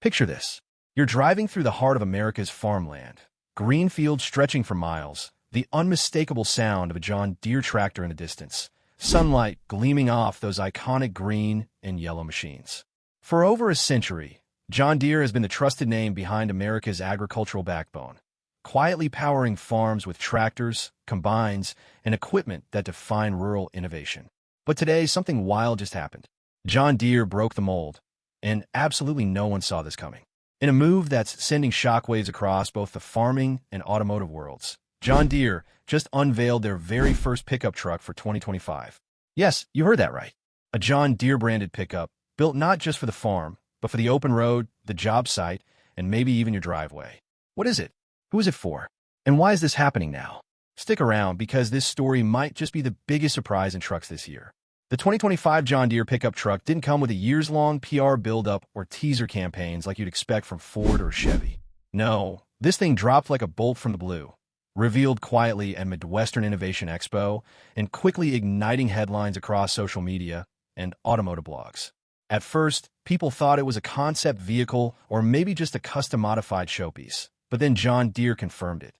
Picture this. You're driving through the heart of America's farmland. Green fields stretching for miles, the unmistakable sound of a John Deere tractor in the distance, sunlight gleaming off those iconic green and yellow machines. For over a century, John Deere has been the trusted name behind America's agricultural backbone, quietly powering farms with tractors, combines, and equipment that define rural innovation. But today, something wild just happened. John Deere broke the mold, and absolutely no one saw this coming. In a move that's sending shockwaves across both the farming and automotive worlds, John Deere just unveiled their very first pickup truck for 2025. Yes, you heard that right. A John Deere-branded pickup, built not just for the farm, but for the open road, the job site, and maybe even your driveway. What is it? Who is it for? And why is this happening now? Stick around, because this story might just be the biggest surprise in trucks this year. The 2025 John Deere pickup truck didn't come with a years-long PR build-up or teaser campaigns like you'd expect from Ford or Chevy. No, this thing dropped like a bolt from the blue, revealed quietly at Midwestern Innovation Expo, and quickly igniting headlines across social media and automotive blogs. At first, people thought it was a concept vehicle or maybe just a custom-modified showpiece, but then John Deere confirmed it.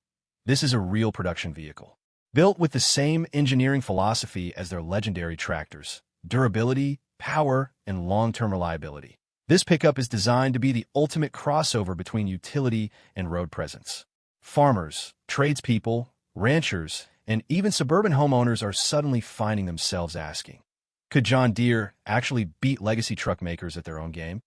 This is a real production vehicle, built with the same engineering philosophy as their legendary tractors: durability, power, and long-term reliability. This pickup is designed to be the ultimate crossover between utility and road presence. Farmers, tradespeople, ranchers, and even suburban homeowners are suddenly finding themselves asking, could John Deere actually beat legacy truck makers at their own game?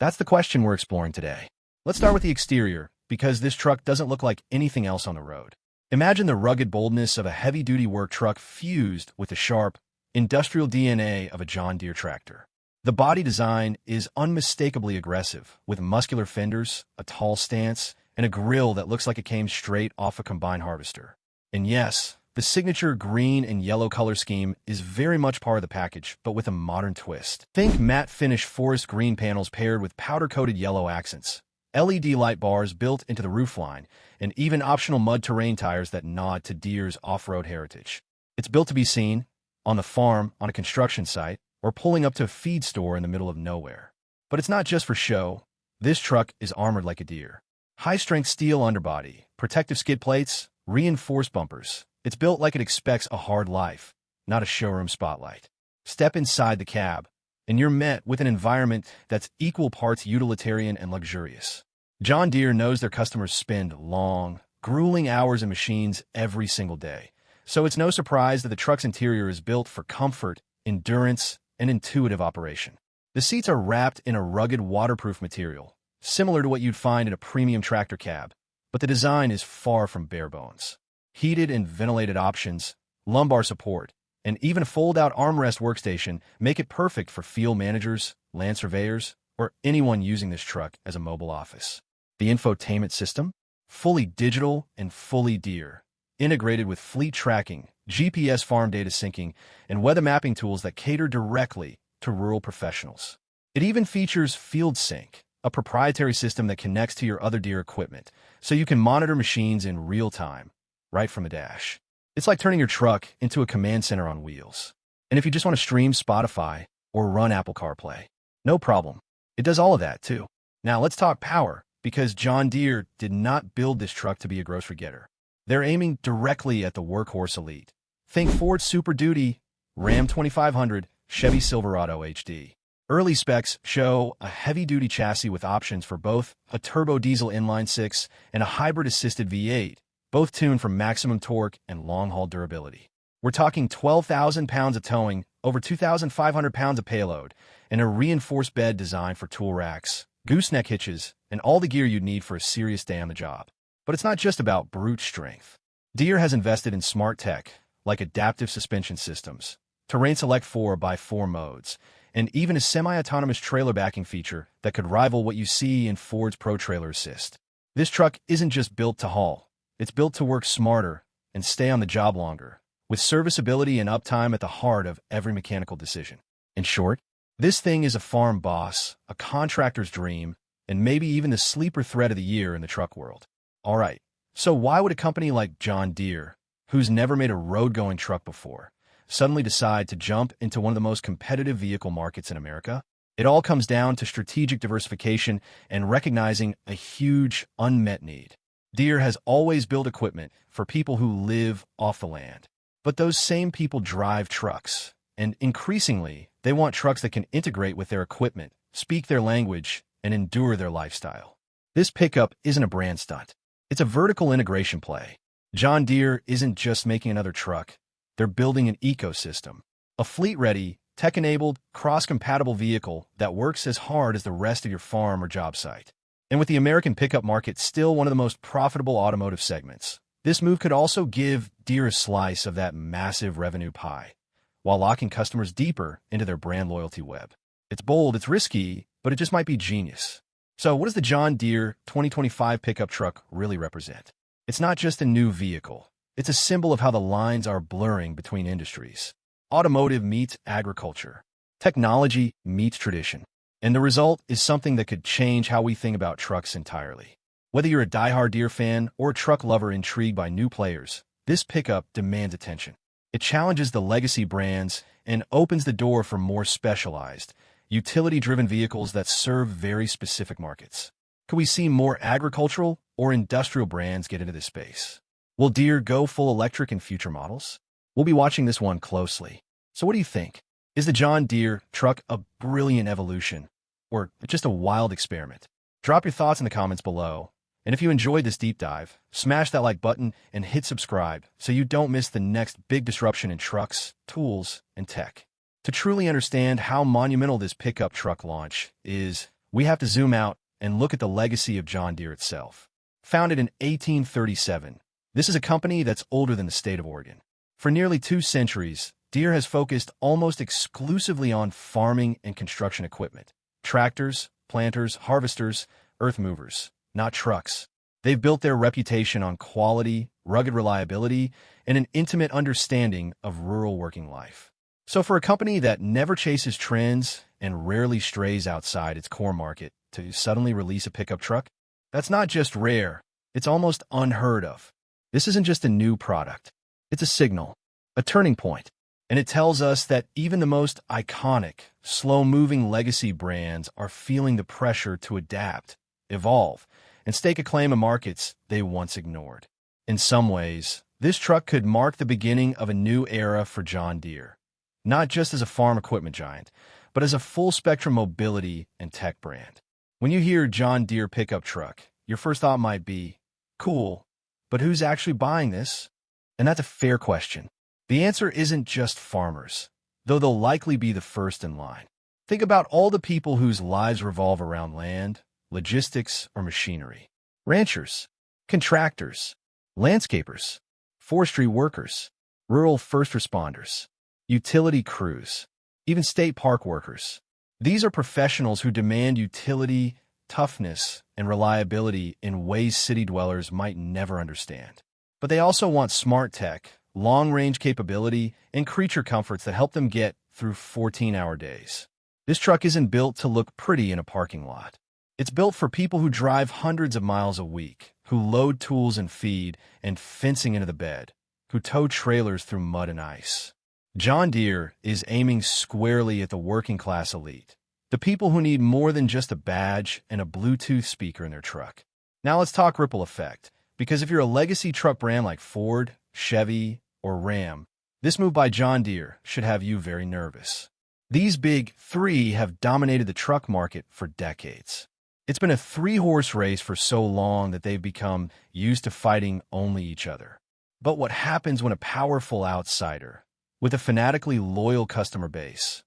That's the question we're exploring today. Let's start with the exterior, because this truck doesn't look like anything else on the road. Imagine the rugged boldness of a heavy-duty work truck fused with the sharp, industrial DNA of a John Deere tractor. The body design is unmistakably aggressive, with muscular fenders, a tall stance, and a grille that looks like it came straight off a combine harvester. And yes, the signature green and yellow color scheme is very much part of the package, but with a modern twist. Think matte finish forest green panels paired with powder-coated yellow accents, LED light bars built into the roofline, and even optional mud terrain tires that nod to Deere's off-road heritage. It's built to be seen on the farm, on a construction site, or pulling up to a feed store in the middle of nowhere. But it's not just for show. This truck is armored like a Deere. High-strength steel underbody, protective skid plates, reinforced bumpers. It's built like it expects a hard life, not a showroom spotlight. Step inside the cab, and you're met with an environment that's equal parts utilitarian and luxurious. John Deere knows their customers spend long, grueling hours in machines every single day, so it's no surprise that the truck's interior is built for comfort, endurance, and intuitive operation. The seats are wrapped in a rugged waterproof material, similar to what you'd find in a premium tractor cab, but the design is far from bare bones. Heated and ventilated options, lumbar support, and even a fold-out armrest workstation make it perfect for field managers, land surveyors, or anyone using this truck as a mobile office. The infotainment system? Fully digital and fully Deere, integrated with fleet tracking, GPS farm data syncing, and weather mapping tools that cater directly to rural professionals. It even features Field Sync, a proprietary system that connects to your other Deere equipment, so you can monitor machines in real time, right from the dash. It's like turning your truck into a command center on wheels. And if you just want to stream Spotify or run Apple CarPlay, no problem. It does all of that, too. Now let's talk power, because John Deere did not build this truck to be a grocery getter. They're aiming directly at the workhorse elite. Think Ford Super Duty, Ram 2500, Chevy Silverado HD. Early specs show a heavy-duty chassis with options for both a turbo diesel inline-six and a hybrid-assisted V8, both tuned for maximum torque and long-haul durability. We're talking 12,000 pounds of towing, over 2,500 pounds of payload, and a reinforced bed designed for tool racks, gooseneck hitches, and all the gear you'd need for a serious day on the job. But it's not just about brute strength. Deere has invested in smart tech, like adaptive suspension systems, Terrain Select 4x4 modes, and even a semi-autonomous trailer backing feature that could rival what you see in Ford's Pro Trailer Assist. This truck isn't just built to haul. It's built to work smarter and stay on the job longer, with serviceability and uptime at the heart of every mechanical decision. In short, this thing is a farm boss, a contractor's dream, and maybe even the sleeper threat of the year in the truck world. All right, so why would a company like John Deere, who's never made a road-going truck before, suddenly decide to jump into one of the most competitive vehicle markets in America? It all comes down to strategic diversification and recognizing a huge unmet need. Deere has always built equipment for people who live off the land. But those same people drive trucks, and increasingly, they want trucks that can integrate with their equipment, speak their language, and endure their lifestyle. This pickup isn't a brand stunt. It's a vertical integration play. John Deere isn't just making another truck. They're building an ecosystem, a fleet-ready, tech-enabled, cross-compatible vehicle that works as hard as the rest of your farm or job site. And with the American pickup market still one of the most profitable automotive segments, this move could also give Deere a slice of that massive revenue pie, while locking customers deeper into their brand loyalty web. It's bold, it's risky, but it just might be genius. So what does the John Deere 2025 pickup truck really represent? It's not just a new vehicle. It's a symbol of how the lines are blurring between industries. Automotive meets agriculture. Technology meets tradition. And the result is something that could change how we think about trucks entirely. Whether you're a diehard Deere fan or a truck lover intrigued by new players, this pickup demands attention. It challenges the legacy brands and opens the door for more specialized, utility-driven vehicles that serve very specific markets. Could we see more agricultural or industrial brands get into this space? Will Deere go full electric in future models? We'll be watching this one closely. So what do you think? Is the John Deere truck a brilliant evolution or just a wild experiment? Drop your thoughts in the comments below. And if you enjoyed this deep dive, smash that like button and hit subscribe so you don't miss the next big disruption in trucks, tools, and tech. To truly understand how monumental this pickup truck launch is, we have to zoom out and look at the legacy of John Deere itself. Founded in 1837, this is a company that's older than the state of Oregon. For nearly 2 centuries, Deere has focused almost exclusively on farming and construction equipment. Tractors, planters, harvesters, earth movers, not trucks. They've built their reputation on quality, rugged reliability, and an intimate understanding of rural working life. So for a company that never chases trends and rarely strays outside its core market to suddenly release a pickup truck, that's not just rare, it's almost unheard of. This isn't just a new product. It's a signal, a turning point, and it tells us that even the most iconic, slow-moving legacy brands are feeling the pressure to adapt, evolve, and stake a claim in markets they once ignored. In some ways, this truck could mark the beginning of a new era for John Deere, not just as a farm equipment giant, but as a full-spectrum mobility and tech brand. When you hear John Deere pickup truck, your first thought might be, cool, but who's actually buying this? And that's a fair question. The answer isn't just farmers, though they'll likely be the first in line. Think about all the people whose lives revolve around land, logistics, or machinery. Ranchers, contractors, landscapers, forestry workers, rural first responders, utility crews, even state park workers. These are professionals who demand utility, toughness, and reliability in ways city dwellers might never understand. But they also want smart tech, long-range capability, and creature comforts that help them get through 14-hour days. This truck isn't built to look pretty in a parking lot. It's built for people who drive hundreds of miles a week, who load tools and feed and fencing into the bed, who tow trailers through mud and ice. John Deere is aiming squarely at the working-class elite, the people who need more than just a badge and a Bluetooth speaker in their truck. Now let's talk ripple effect, because if you're a legacy truck brand like Ford, Chevy, or Ram, this move by John Deere should have you very nervous. These big three have dominated the truck market for decades. It's been a 3-horse race for so long that they've become used to fighting only each other. But what happens when a powerful outsider, with a fanatically loyal customer base,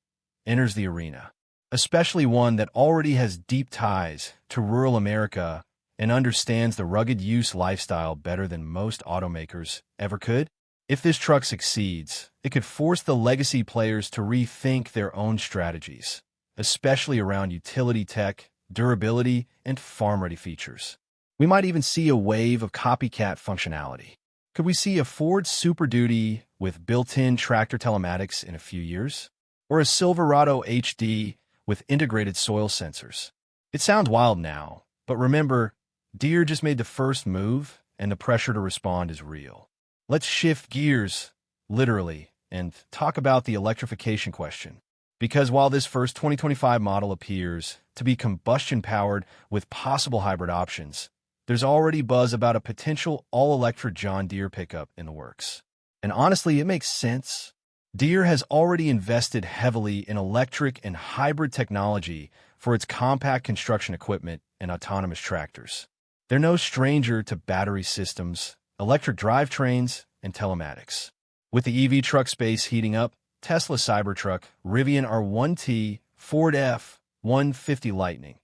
enters the arena, especially one that already has deep ties to rural America and understands the rugged use lifestyle better than most automakers ever could? If this truck succeeds, it could force the legacy players to rethink their own strategies, especially around utility tech, durability, and farm-ready features. We might even see a wave of copycat functionality. Could we see a Ford Super Duty with built-in tractor telematics in a few years? Or a Silverado HD with integrated soil sensors? It sounds wild now, but remember, Deere just made the first move, and the pressure to respond is real. Let's shift gears, literally, and talk about the electrification question. Because while this first 2025 model appears to be combustion-powered with possible hybrid options, there's already buzz about a potential all-electric John Deere pickup in the works. And honestly, it makes sense. Deere has already invested heavily in electric and hybrid technology for its compact construction equipment and autonomous tractors. They're no stranger to battery systems, electric drivetrains, and telematics. With the EV truck space heating up, Tesla Cybertruck, Rivian R1T, Ford F-150 Lightning,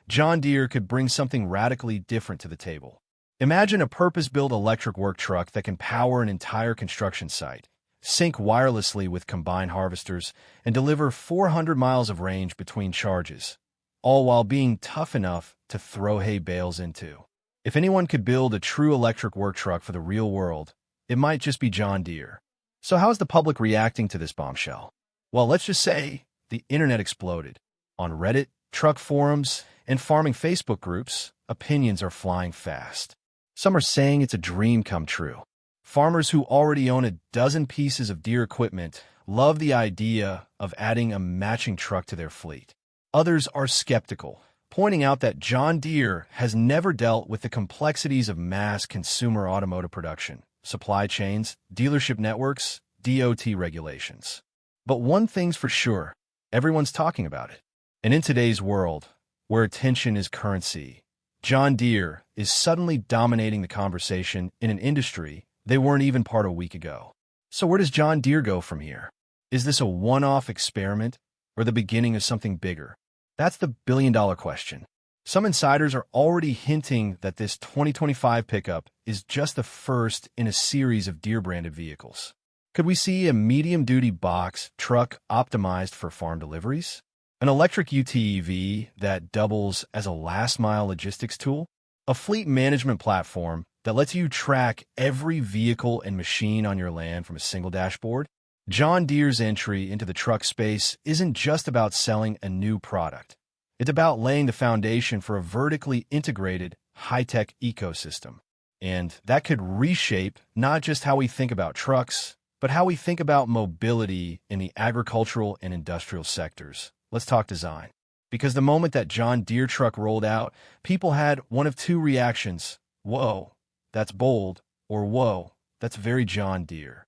John Deere could bring something radically different to the table. Imagine a purpose-built electric work truck that can power an entire construction site, sync wirelessly with combine harvesters, and deliver 400 miles of range between charges, all while being tough enough to throw hay bales into. If anyone could build a true electric work truck for the real world, it might just be John Deere. So how's the public reacting to this bombshell? Well, let's just say the internet exploded. On Reddit, truck forums, and farming Facebook groups, opinions are flying fast. Some are saying it's a dream come true. Farmers who already own a dozen pieces of Deere equipment love the idea of adding a matching truck to their fleet. Others are skeptical, pointing out that John Deere has never dealt with the complexities of mass consumer automotive production, supply chains, dealership networks, DOT regulations. But one thing's for sure, everyone's talking about it. And in today's world, where attention is currency, John Deere is suddenly dominating the conversation in an industry they weren't even part a week ago. So where does John Deere go from here? Is this a one-off experiment or the beginning of something bigger? That's the billion-dollar question. Some insiders are already hinting that this 2025 pickup is just the first in a series of Deere-branded vehicles. Could we see a medium-duty box truck optimized for farm deliveries? An electric UTEV that doubles as a last-mile logistics tool? A fleet management platform that lets you track every vehicle and machine on your land from a single dashboard? John Deere's entry into the truck space isn't just about selling a new product. It's about laying the foundation for a vertically integrated, high-tech ecosystem. And that could reshape not just how we think about trucks, but how we think about mobility in the agricultural and industrial sectors. Let's talk design. Because the moment that John Deere truck rolled out, people had one of two reactions. Whoa, that's bold, or whoa, that's very John Deere.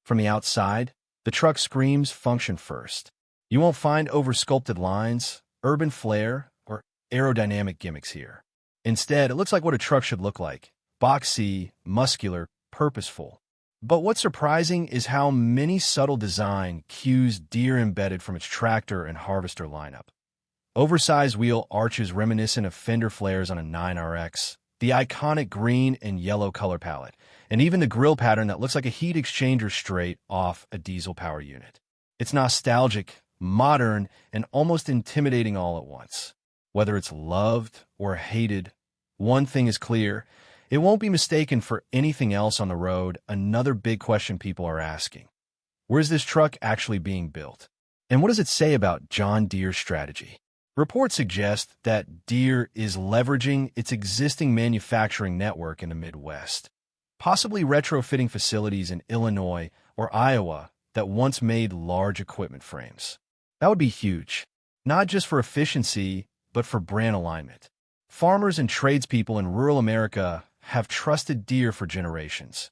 From the outside, the truck screams function first. You won't find over-sculpted lines, urban flair, or aerodynamic gimmicks here. Instead, it looks like what a truck should look like. Boxy, muscular, purposeful. But what's surprising is how many subtle design cues Deere embedded from its tractor and harvester lineup. Oversized wheel arches reminiscent of fender flares on a 9RX, the iconic green and yellow color palette, and even the grille pattern that looks like a heat exchanger straight off a diesel power unit. It's nostalgic, modern, and almost intimidating all at once. Whether it's loved or hated, one thing is clear: it won't be mistaken for anything else on the road. Another big question people are asking: where's this truck actually being built? And what does it say about John Deere's strategy? Reports suggest that Deere is leveraging its existing manufacturing network in the Midwest, possibly retrofitting facilities in Illinois or Iowa that once made large equipment frames. That would be huge, not just for efficiency, but for brand alignment. Farmers and tradespeople in rural America have trusted Deere for generations,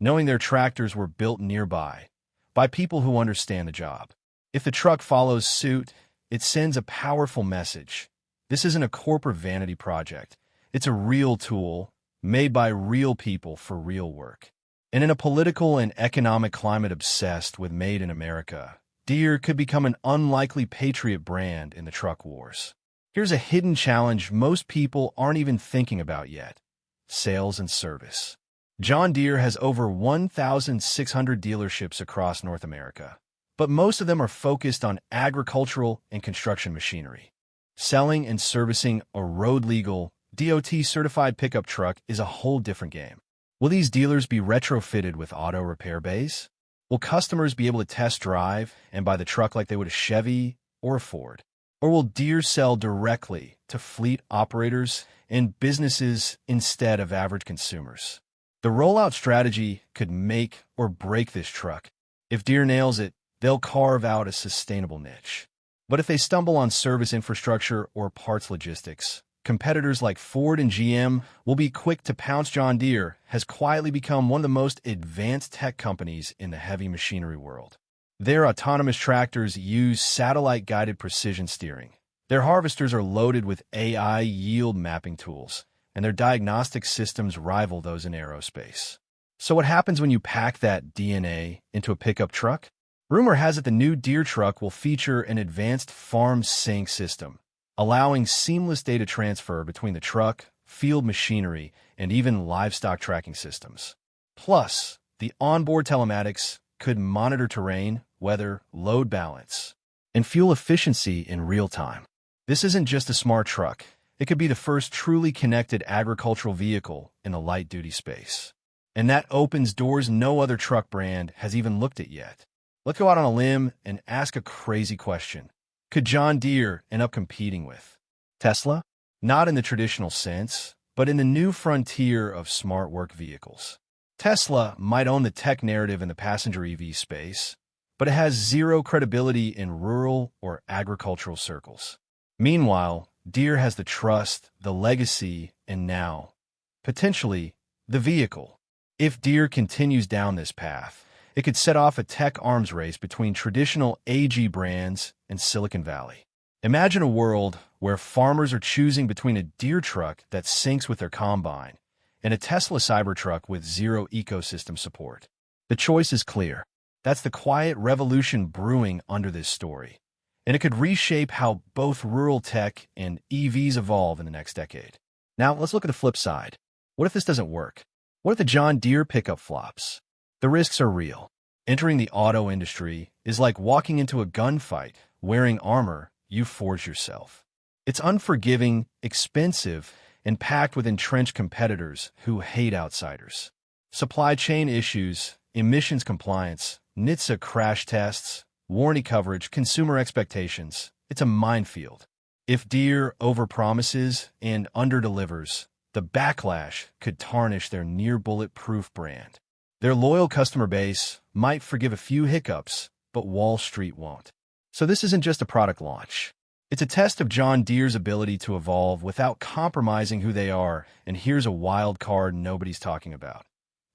knowing their tractors were built nearby, by people who understand the job. If the truck follows suit, it sends a powerful message. This isn't a corporate vanity project. It's a real tool, made by real people for real work. And in a political and economic climate obsessed with Made in America, Deere could become an unlikely patriot brand in the truck wars. Here's a hidden challenge most people aren't even thinking about yet: sales and service. John Deere has over 1,600 dealerships across North America, but most of them are focused on agricultural and construction machinery. Selling and servicing a road-legal, DOT-certified pickup truck is a whole different game. Will these dealers be retrofitted with auto repair bays? Will customers be able to test drive and buy the truck like they would a Chevy or a Ford? Or will Deere sell directly to fleet operators and businesses instead of average consumers? The rollout strategy could make or break this truck. If Deere nails it, they'll carve out a sustainable niche. But if they stumble on service infrastructure or parts logistics, competitors like Ford and GM will be quick to pounce. John Deere has quietly become one of the most advanced tech companies in the heavy machinery world. Their autonomous tractors use satellite-guided precision steering. Their harvesters are loaded with AI yield mapping tools, and their diagnostic systems rival those in aerospace. So what happens when you pack that DNA into a pickup truck? Rumor has it the new Deere truck will feature an advanced farm sync system, allowing seamless data transfer between the truck, field machinery, and even livestock tracking systems. Plus, the onboard telematics could monitor terrain, weather, load balance, and fuel efficiency in real time. This isn't just a smart truck. It could be the first truly connected agricultural vehicle in the light-duty space. And that opens doors no other truck brand has even looked at yet. Let's go out on a limb and ask a crazy question. Could John Deere end up competing with Tesla? Not in the traditional sense, but in the new frontier of smart work vehicles. Tesla might own the tech narrative in the passenger EV space, but it has zero credibility in rural or agricultural circles. Meanwhile, Deere has the trust, the legacy, and now, potentially, the vehicle. If Deere continues down this path, it could set off a tech arms race between traditional AG brands and Silicon Valley. Imagine a world where farmers are choosing between a Deere truck that syncs with their combine and a Tesla Cybertruck with zero ecosystem support. The choice is clear. That's the quiet revolution brewing under this story, and it could reshape how both rural tech and EVs evolve in the next decade. Now, let's look at the flip side. What if this doesn't work? What if the John Deere pickup flops? The risks are real. Entering the auto industry is like walking into a gunfight. Wearing armor you forge yourself. It's unforgiving, expensive, and packed with entrenched competitors who hate outsiders. Supply chain issues, emissions compliance, NHTSA crash tests, warranty coverage, consumer expectations. It's a minefield. If Deere overpromises and underdelivers, the backlash could tarnish their near-bulletproof brand. Their loyal customer base might forgive a few hiccups, but Wall Street won't. So this isn't just a product launch. It's a test of John Deere's ability to evolve without compromising who they are, and here's a wild card nobody's talking about.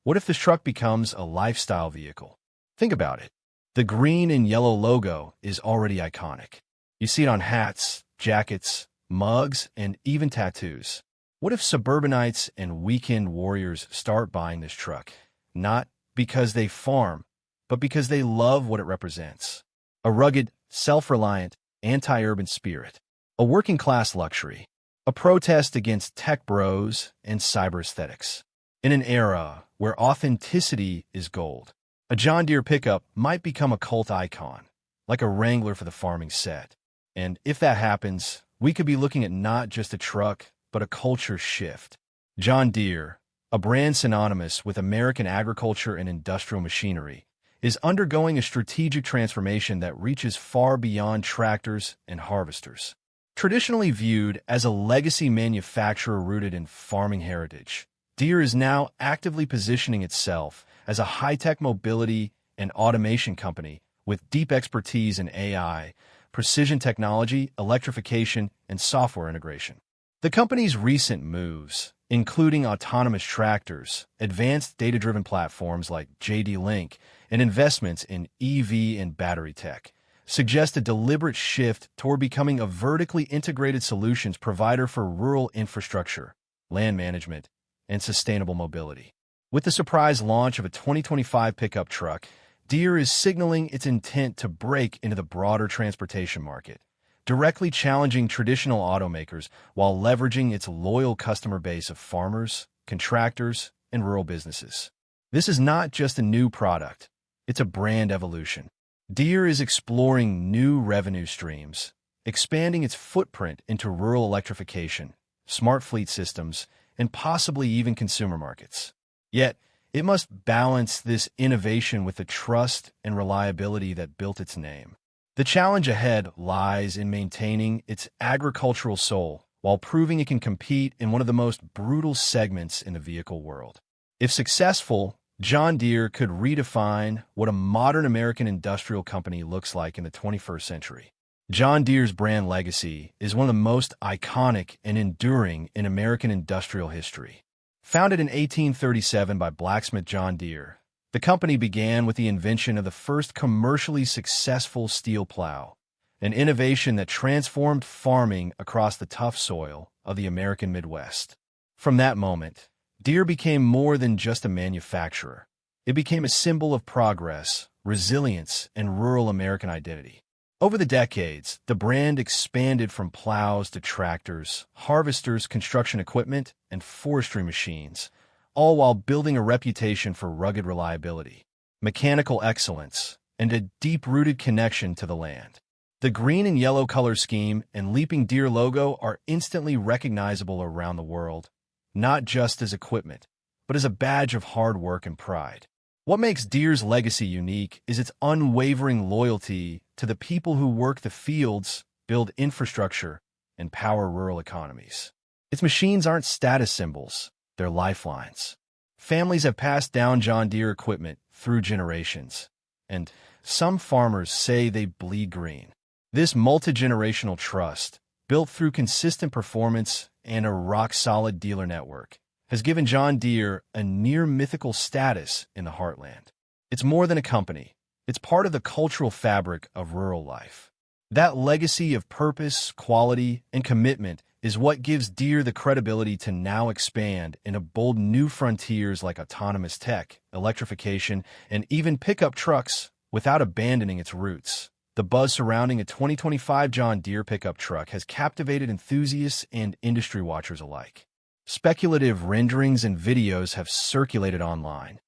What if this truck becomes a lifestyle vehicle? Think about it. The green and yellow logo is already iconic. You see it on hats, jackets, mugs, and even tattoos. What if suburbanites and weekend warriors start buying this truck? Not because they farm, but because they love what it represents. A rugged, self-reliant, anti-urban spirit. A working-class luxury. A protest against tech bros and cyber aesthetics. In an era where authenticity is gold, a John Deere pickup might become a cult icon, like a Wrangler for the farming set. And if that happens, we could be looking at not just a truck, but a culture shift. John Deere, a brand synonymous with American agriculture and industrial machinery, is undergoing a strategic transformation that reaches far beyond tractors and harvesters. Traditionally viewed as a legacy manufacturer rooted in farming heritage, Deere is now actively positioning itself as a high-tech mobility and automation company with deep expertise in AI, precision technology, electrification, and software integration. The company's recent moves, including autonomous tractors, advanced data-driven platforms like JD Link, and investments in EV and battery tech, suggest a deliberate shift toward becoming a vertically integrated solutions provider for rural infrastructure, land management, and sustainable mobility. With the surprise launch of a 2025 pickup truck, Deere is signaling its intent to break into the broader transportation market, directly challenging traditional automakers while leveraging its loyal customer base of farmers, contractors, and rural businesses. This is not just a new product, it's a brand evolution. Deere is exploring new revenue streams, expanding its footprint into rural electrification, smart fleet systems, and possibly even consumer markets. Yet, it must balance this innovation with the trust and reliability that built its name. The challenge ahead lies in maintaining its agricultural soul while proving it can compete in one of the most brutal segments in the vehicle world. If successful, John Deere could redefine what a modern American industrial company looks like in the 21st century. John Deere's brand legacy is one of the most iconic and enduring in American industrial history. Founded in 1837 by blacksmith John Deere, the company began with the invention of the first commercially successful steel plow, an innovation that transformed farming across the tough soil of the American Midwest. From that moment, Deere became more than just a manufacturer. It became a symbol of progress, resilience, and rural American identity. Over the decades, the brand expanded from plows to tractors, harvesters, construction equipment, and forestry machines, all while building a reputation for rugged reliability, mechanical excellence, and a deep-rooted connection to the land. The green and yellow color scheme and leaping deer logo are instantly recognizable around the world, not just as equipment, but as a badge of hard work and pride. What makes Deere's legacy unique is its unwavering loyalty to the people who work the fields, build infrastructure, and power rural economies. Its machines aren't status symbols, they're lifelines. Families have passed down John Deere equipment through generations, and some farmers say they bleed green. This multi-generational trust, built through consistent performance and a rock-solid dealer network, has given John Deere a near-mythical status in the heartland. It's more than a company. It's part of the cultural fabric of rural life. That legacy of purpose, quality, and commitment is what gives Deere the credibility to now expand into bold new frontiers like autonomous tech, electrification, and even pickup trucks without abandoning its roots. The buzz surrounding a 2025 John Deere pickup truck has captivated enthusiasts and industry watchers alike. Speculative renderings and videos have circulated online,